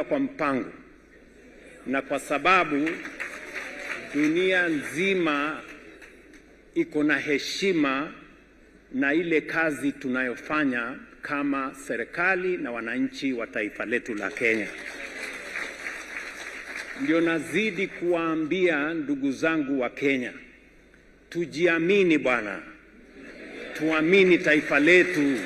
kwa mpango, na kwa sababu dunia nzima iko na heshima na ile kazi tunayofanya kama serikali na wananchi wa taifa letu la Kenya. Ndio nazidi kuwaambia ndugu zangu wa Kenya, tujiamini bwana, tuamini taifa letu.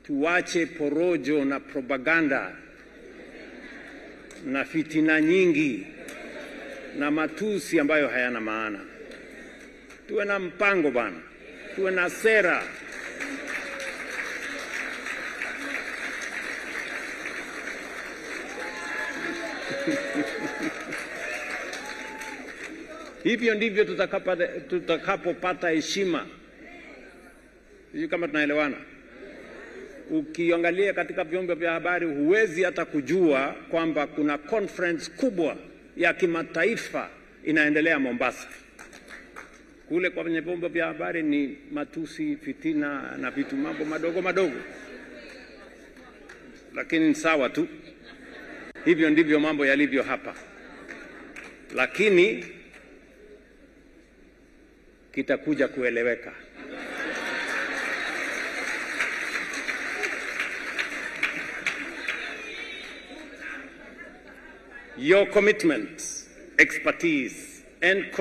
Tuache porojo na propaganda na fitina nyingi na matusi ambayo hayana maana. Tuwe na mpango bwana, tuwe na sera. Hivyo ndivyo tutakapopata heshima. Sijui kama tunaelewana. Ukiangalia katika vyombo vya habari huwezi hata kujua kwamba kuna conference kubwa ya kimataifa inaendelea Mombasa. Kule kwenye vyombo vya habari ni matusi, fitina na vitu mambo madogo madogo. Lakini sawa tu. Hivyo ndivyo mambo yalivyo hapa. Lakini kitakuja kueleweka. Your commitment, expertise and